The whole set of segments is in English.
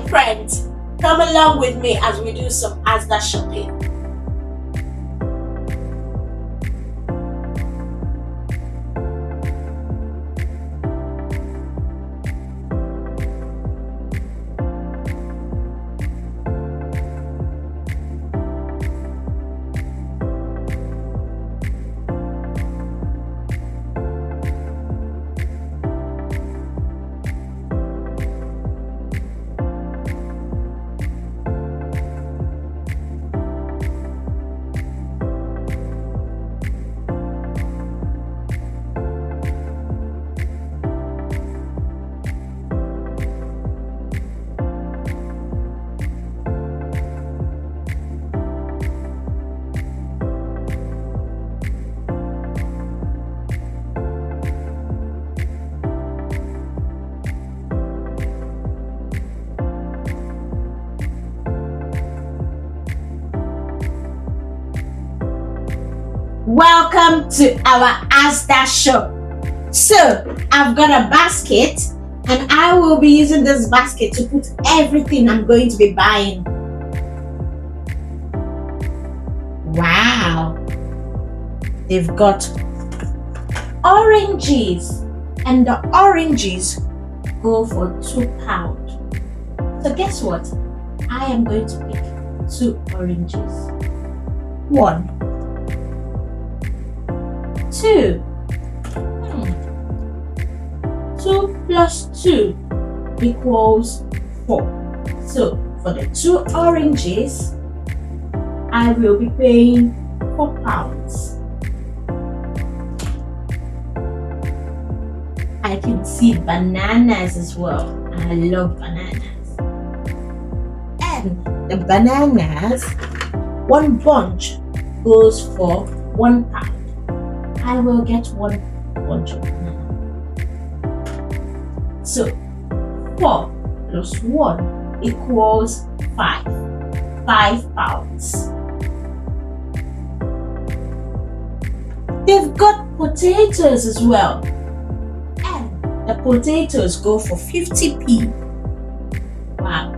friends, come along with me as we do some ASDA shopping. Welcome to our ASDA shop. So I've got a basket and I will be using this basket to put everything I'm going to be buying. Wow, they've got oranges and the oranges go for £2. So guess what? I am going to pick 2 oranges. 1, 2. 2 plus 2 equals 4. So for the 2 oranges, I will be paying £4. I can see bananas as well. I love bananas. And the bananas, one bunch goes for £1. I will get 1 bunch of banana. So 4 plus 1 equals 5. £5. They've got potatoes as well. And the potatoes go for 50p. Wow.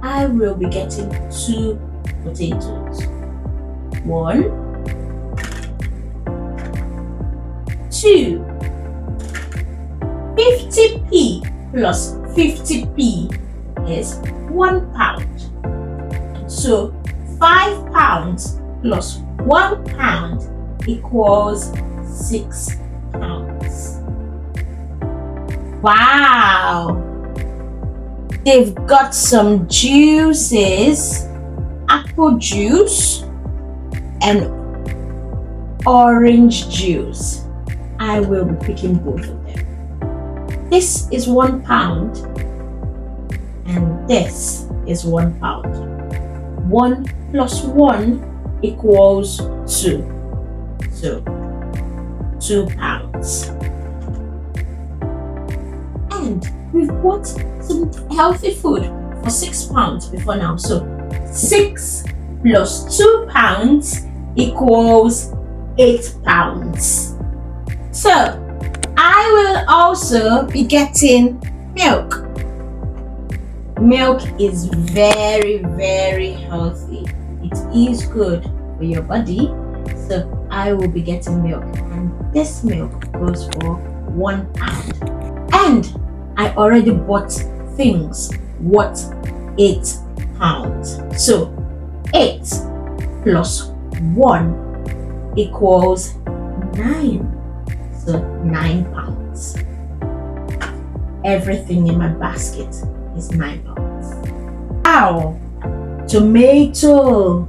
I will be getting 2 potatoes. 1, 2. 50p plus 50p is £1. So £5 plus £1 equals £6. Wow! They've got some juices, apple juice and orange juice. I will be picking both of them. This is £1 and this is £1. 1 plus 1 equals 2. So £2. And we've bought some healthy food for £6 before now. So 6 plus £2 equals £8. So I will also be getting milk. Milk is very, very healthy. It is good for your body. So I will be getting milk, and this milk goes for £1. And I already bought things worth £8. So 8 plus 1 equals 9. So £9. Everything in my basket is £9. Wow! Tomato.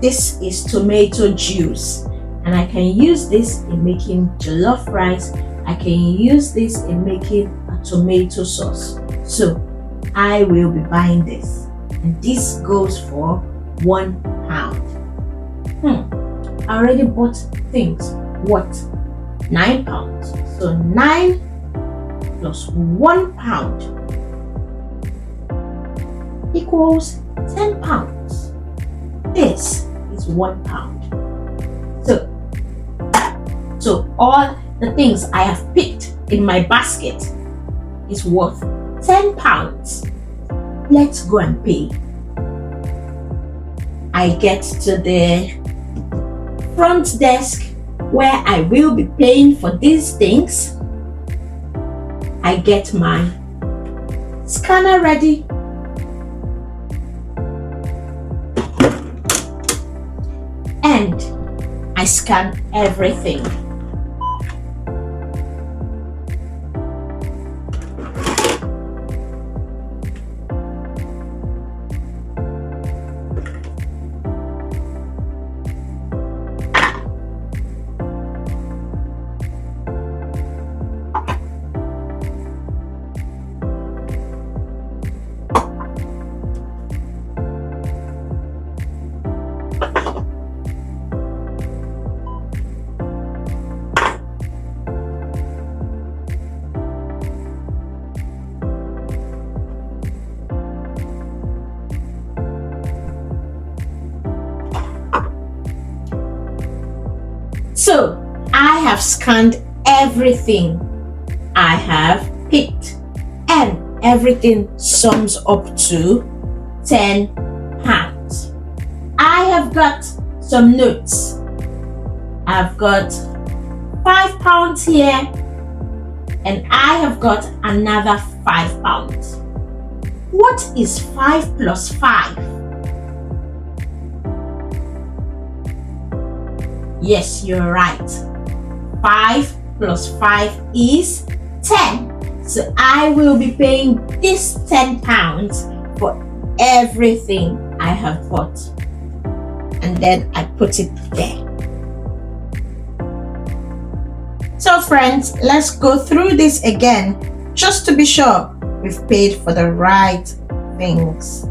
This is tomato juice, and I can use this in making jollof rice. I can use this in making a tomato sauce. So I will be buying this, and this goes for £1. I already bought things worth £9. So 9 plus £1 equals £10. This is £1. So all the things I have picked in my basket is worth £10. let's go and pay. I get to the front desk where I will be paying for these things. I get my scanner ready. And I scan everything. So I have scanned everything I have picked, and everything sums up to £10. I have got some notes. I've got £5 here, and I have got another £5. What is 5 plus 5? Yes, you're right. 5 plus 5 is 10. So I will be paying this £10 for everything I have bought. And then I put it there. So friends, let's go through this again just to be sure we've paid for the right things.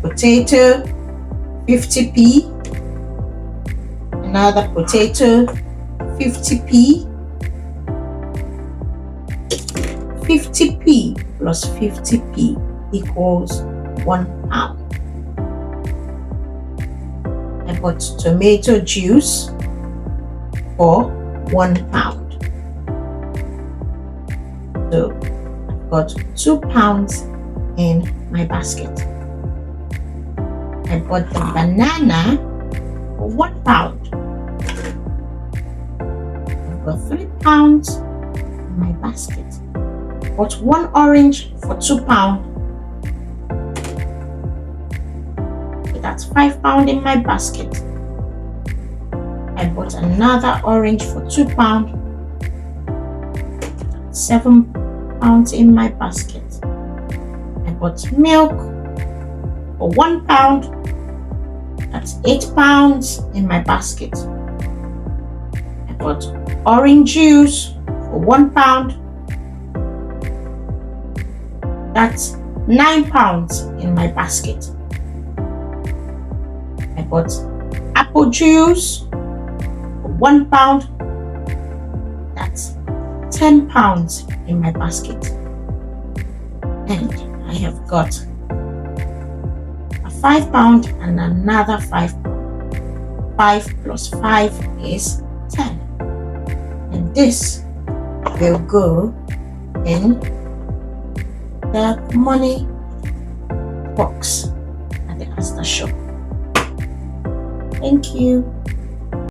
Potato, 50p. Another potato, 50p. 50p plus 50p equals £1. I bought tomato juice for £1. So I've got £2 in my basket. I bought the banana for £1. I've got £3 in my basket. Bought one orange for £2. So that's £5 in my basket. I bought another orange for £2. £7 in my basket. I bought milk for £1. That's £8 in my basket. I bought orange juice for £1. That's £9 in my basket. I bought apple juice for £1. That's £10 in my basket. And I have got a £5 and another £5. 5 plus 5 is 10. And this will go in the money box at the ASDA shop. Thank you.